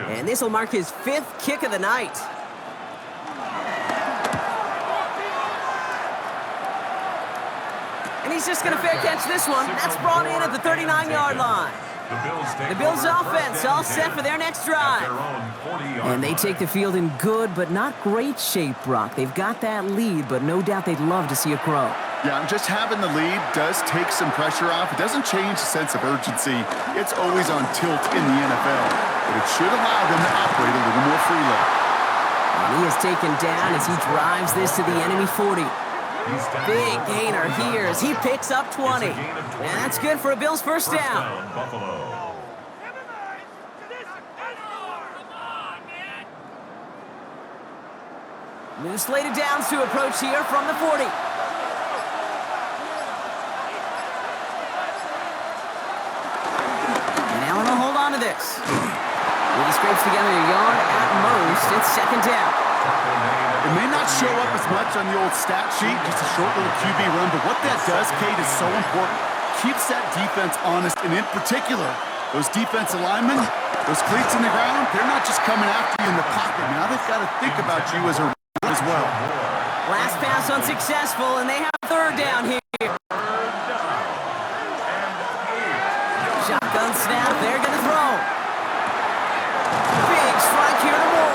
And this will mark his 5th kick of the night. And he's just going to fair catch this one. That's brought in at the 39-yard line. The Bills offense all set for their next drive. And they take the field in good but not great shape, Brock. They've got that lead, but no doubt they'd love to see it grow. Yeah, just having the lead does take some pressure off. It doesn't change the sense of urgency. It's always on tilt in the NFL, but it should allow them to operate a little more freely. And he is taken down as he drives this to the enemy 40. Big gainer here as he picks up 20. And that's good for a Bills 1st down. New slated downs to approach here from the 40. And Allen will hold on to this. When he scrapes together a yard at most, it's 2nd down. It may not show up as much on the old stat sheet, just a short little QB run, but what that does, Kate, is so important. Keeps that defense honest, and in particular, those defensive linemen, those cleats in the ground, they're not just coming after you in the pocket. Now they've got to think about you as a runner as well. Last pass unsuccessful, and they have 3rd down here. Shotgun snap, they're going to throw. Big strike here to Moore.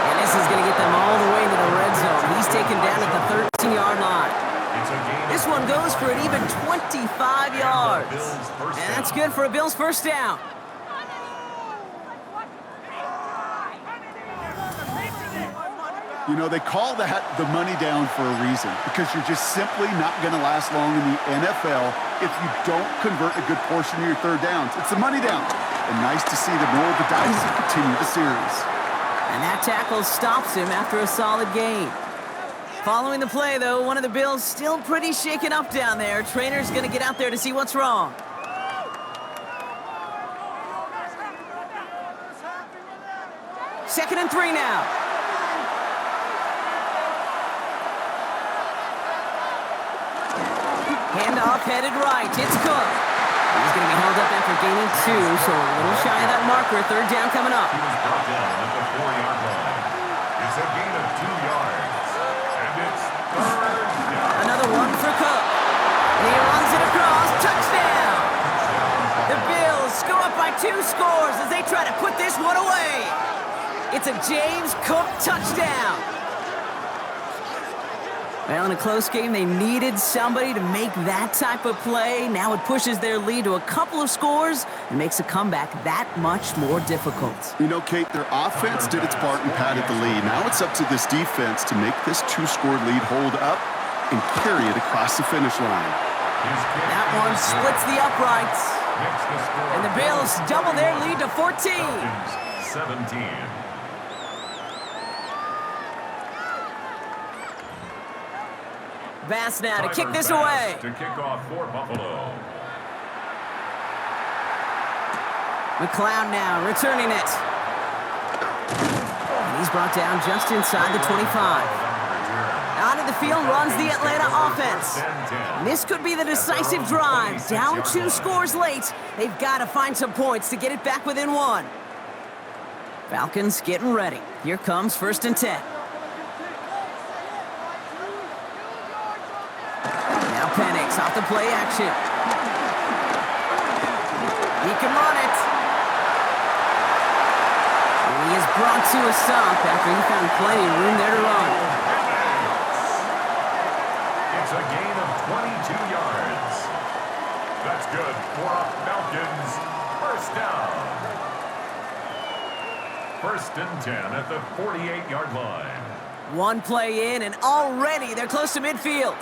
And this is going to get them all the way to the red zone. He's taken down at the 13-yard line. This one goes for an even 25 yards. And that's good for a Bills 1st down. You know, they call that the money down for a reason, because you're just simply not going to last long in the NFL if you don't convert a good portion of your 3rd downs. It's the money down. And nice to see them roll the dice and continue the series. And that tackle stops him after a solid gain. Following the play, though, one of the Bills still pretty shaken up down there. Trainer's going to get out there to see what's wrong. Second and 3 now. Handoff headed right. It's Cook. He's going to be held up after gaining 2, so a little shy of that marker. 3rd down coming up. He was brought down at the 4-yard line. It's a gain of 2 yards. And it's 3rd down. Another one for Cook. And he runs it across. Touchdown! The Bills score up by 2 scores as they try to put this one away. It's a James Cook touchdown. Well, in a close game, they needed somebody to make that type of play. Now it pushes their lead to a couple of scores and makes a comeback that much more difficult. You know, Kate, their offense did its part and padded the lead. Now it's up to this defense to make this 2-score lead hold up and carry it across the finish line. That one splits the uprights. And the Bills double their lead to 14. Falcons, 17. Bass now to kick this away. To kick off for Buffalo. McLeod now returning it. And he's brought down just inside the 25. Out of the field runs the Atlanta offense. And this could be the decisive drive. Down 2 scores late. They've got to find some points to get it back within 1. Falcons getting ready. Here comes 1st and 10. Now Penix off the play action. He can run it. And he is brought to a stop after he found plenty of room there to run. It's a gain of 22 yards. That's good for Falcons. 1st down. 1st and 10 at the 48-yard line. 1 play in, and already they're close to midfield.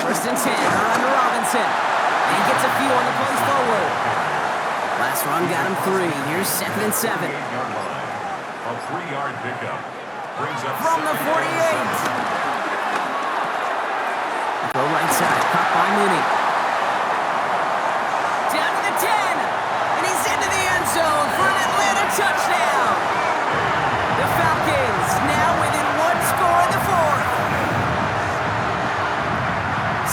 1st and 10, around to Robinson. And he gets a few on the plays forward. Last run got him 3. Here's 2nd and 7. 48-yard line. A 3-yard pickup. Brings up From the 48. Go right side, caught by Mooney. Down to the 10. And he's into the end zone for an Atlanta touchdown. The Falcons now within 1 score in the 4th.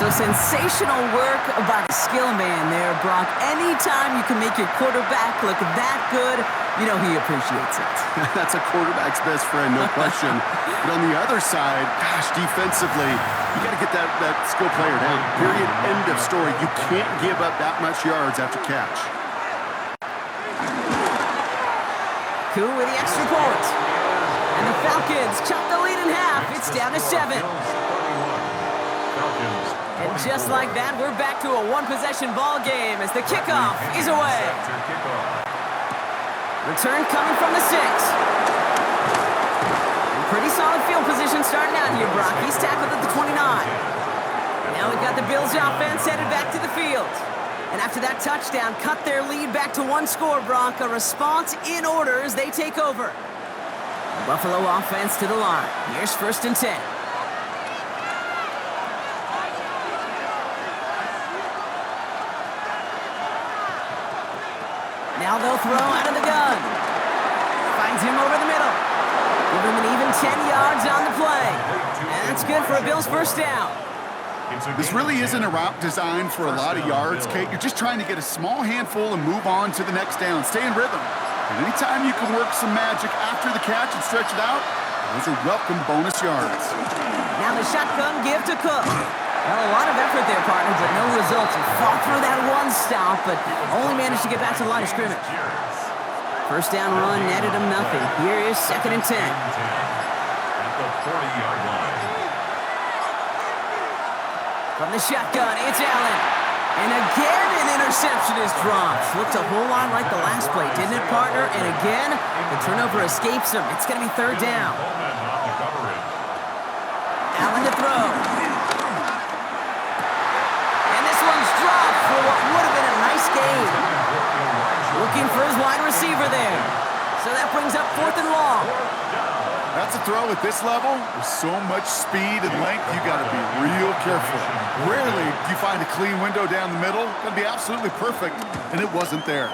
So sensational work by the skill man there, Brock. Anytime you can make your quarterback look that good, you know he appreciates it. That's a quarterback's best friend, no question. But on the other side, gosh, defensively, you got to get that skill player down. Period. End of story. You can't give up that much yards after catch. Koo with the extra point. And the Falcons chop the lead in half. It's down to 7. And just like that, we're back to a 1-possession ball game as the kickoff is away. Return coming from the 6. And pretty solid field position starting out here, Brock. He's tackled at the 29. Now we've got the Bills offense headed back to the field. And after that touchdown, cut their lead back to 1 score, Brock. A response in order as they take over. The Buffalo offense to the line. Here's 1st and 10. Now they'll throw out of the gun. Finds him over the middle. Give him an even 10 yards on the play. And that's good for a Bills 1st down. This really isn't a route designed for a lot of yards, Kate. You're just trying to get a small handful and move on to the next down. Stay in rhythm. And anytime you can work some magic after the catch and stretch it out, those are welcome bonus yards. Now the shotgun give to Cook. Well, a lot of effort there, partner, but no results. He fought through that 1 stop, but only managed to get back to the line of scrimmage. 1st down run netted him nothing. Here is 2nd and 10. At the 40-yard line. From the shotgun, it's Allen. And again, an interception is dropped. Looked a whole lot like the last play, didn't it, partner? And again, the turnover escapes him. It's going to be 3rd down. Allen to throw. For what would have been a nice game. Looking for his wide receiver there. So that brings up 4th and long. That's a throw at this level. With so much speed and length, you got to be real careful. Rarely do you find a clean window down the middle. That'd be absolutely perfect, and it wasn't there.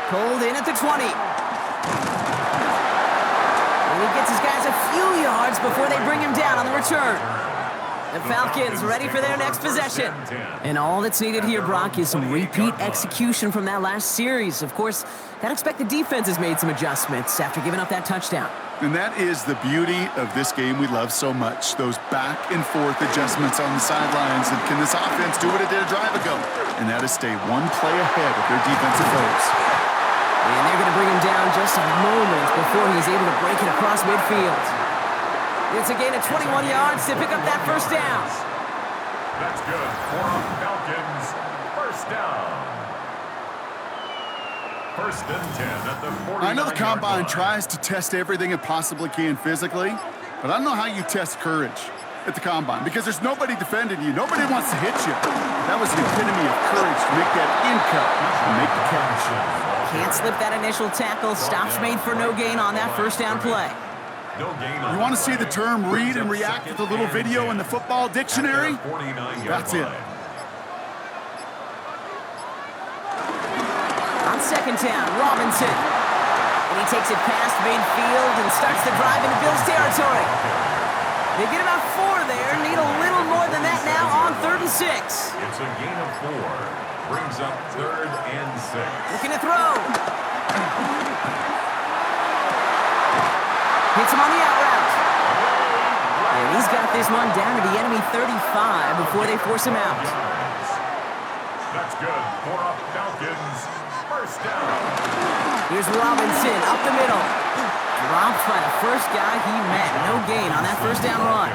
Pulled in at the 20. And he gets his guys a few yards before they bring him down on the return. The Falcons ready for their next possession. And all that's needed here, Brock, is some repeat execution from that last series. Of course, gotta expect the defense has made some adjustments after giving up that touchdown. And that is the beauty of this game we love so much. Those back and forth adjustments on the sidelines. And can this offense do what it did a drive ago? And that is stay 1 play ahead of their defensive foes. And they're gonna bring him down just a moment before he's able to break it across midfield. It's a gain of 21 yards to pick up that 1st down. That's good for Falcons. 1st down. 1st and 10 at the 40. I know the Combine tries to test everything it possibly can physically, But I don't know how you test courage at the combine because there's nobody defending you. Nobody wants to hit you. That was the epitome of courage to make that in cut and make the catch. Can't slip that initial tackle. Stops made for no gain on that first down play. You want to see the term read and react with a little video in the football dictionary? That's it. On second down, Robinson. And he takes it past midfield and starts the drive into Bills territory. They get about 4 there, need a little more than that now on 3rd and 6. It's a gain of 4. Brings up 3rd and 6. Looking to throw. Hits him on the out route. And he's got this one down to the enemy 35 before they force him out. That's good for a Falcons first down. Here's Robinson up the middle. Dropped by the first guy he met. No gain on that first down run.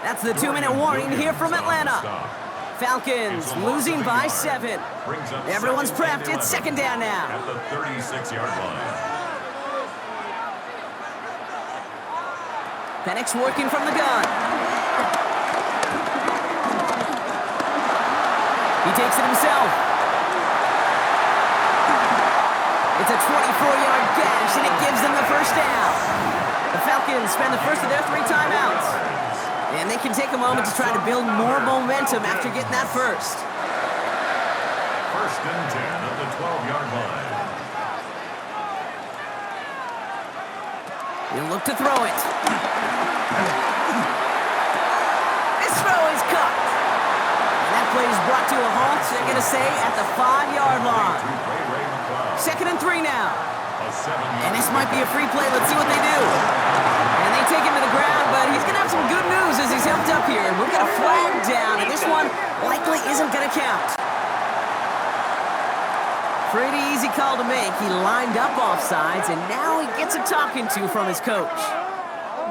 That's the 2-minute warning here from Atlanta. Falcons losing by 7. Everyone's prepped. It's second down now. At the 36-yard line. Penix working from the gun. He takes it himself. It's a 24-yard gash, and it gives them the first down. The Falcons spend the first of their 3 timeouts. And they can take a moment to try to build more momentum after getting that first. First and 10 at the 12-yard line. He'll look to throw it. This throw is caught. And that play is brought to a halt, they're going to say, at the 5-yard line. Second and 3 now. And this might be a free play. Let's see what they do. And they take him to the ground, but he's going to have some good news as he's helped up here. We'll get a flag down, and this one likely isn't going to count. Pretty easy call to make. He lined up offsides, and now he gets a talking to from his coach.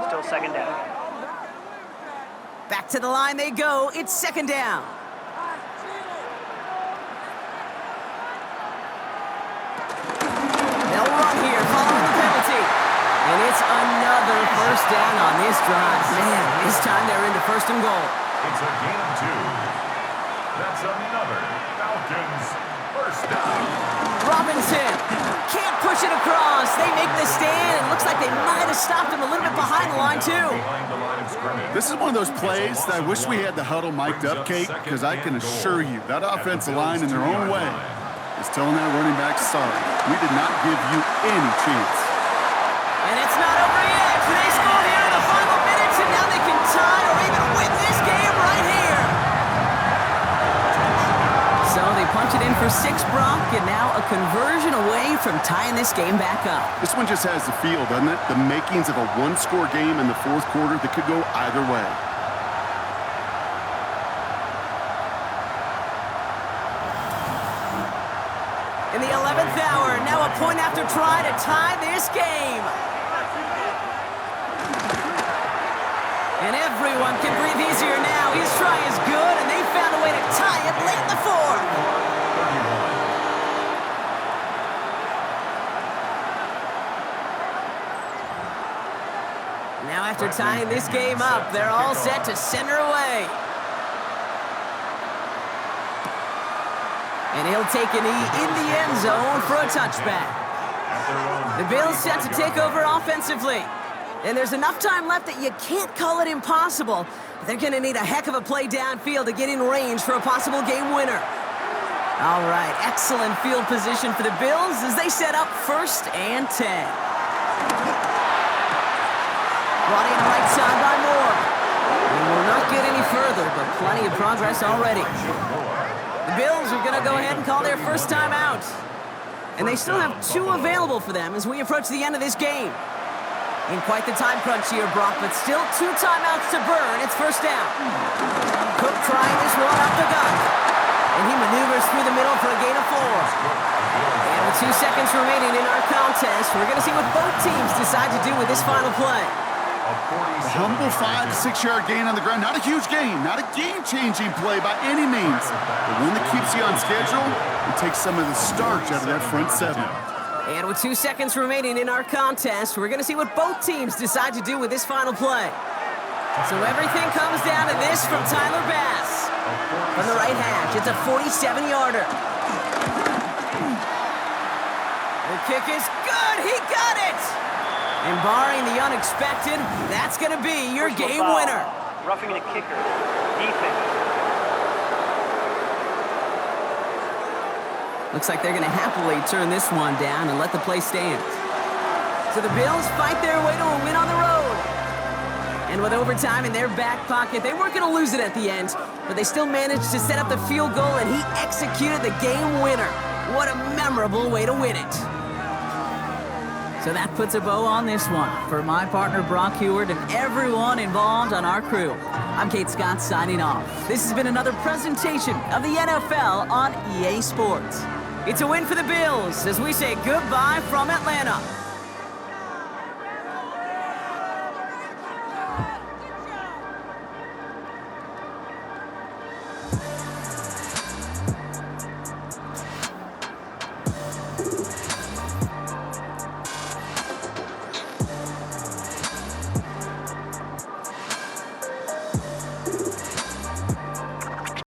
Still second down. Back to the line they go. It's second down. They'll run here following the penalty. And it's another first down on this drive. Man, this time they're into first and goal. It's a gain of 2. That's another Falcons first down. Robinson can't push it across. They make the stand. It looks like they might have stopped him a little bit behind the line, too. This is one of those plays that I wish we had the huddle mic'd up, Kate, because I can assure you that offensive line in their own way is telling that running back, sorry, we did not give you any chance. And it's not over yet. They score here in the final minutes, and now they can tie or even win this game right here. So they punch it in for 6, Brock, and now a conversion away from tying this game back up. This one just has the feel, doesn't it? The makings of a one-score game in the 4th quarter that could go either way. In the 11th hour, now a point after try to tie this game. And everyone can breathe easier now. His try is good, and they found a way to tie it late in the 4th. Now after tying this game up, they're all set to center away. And he'll take a knee in the end zone for a touchback. The Bills set to take over offensively. And there's enough time left that you can't call it impossible. They're going to need a heck of a play downfield to get in range for a possible game winner. All right, excellent field position for the Bills as they set up 1st and 10. Brought in right side by Moore. We will not get any further, but plenty of progress already. The Bills are going to go ahead and call their first timeout. And they still have 2 available for them as we approach the end of this game. In quite the time crunch here, Brock, but still 2 timeouts to burn. It's first down. Cook trying this one up the gut. And he maneuvers through the middle for a gain of 4. And with 2 seconds remaining in our contest, we're going to see what both teams decide to do with this final play. A humble 5 to 6 yard gain on the ground. Not a huge gain, not a game-changing play by any means. But one that keeps you on schedule and takes some of the starch out of that front 7. And with 2 seconds remaining in our contest, we're going to see what both teams decide to do with this final play. So everything comes down to this from Tyler Bass. From the right hash, it's a 47-yarder. The kick is good. He got it. And barring the unexpected, that's going to be your game winner. Roughing the kicker. Defense. Looks like they're going to happily turn this one down and let the play stand. So the Bills fight their way to a win on the road. And with overtime in their back pocket, they weren't going to lose it at the end, but they still managed to set up the field goal, and he executed the game winner. What a memorable way to win it. So that puts a bow on this one. For my partner, Brock Heward, and everyone involved on our crew, I'm Kate Scott signing off. This has been another presentation of the NFL on EA Sports. It's a win for the Bills as we say goodbye from Atlanta.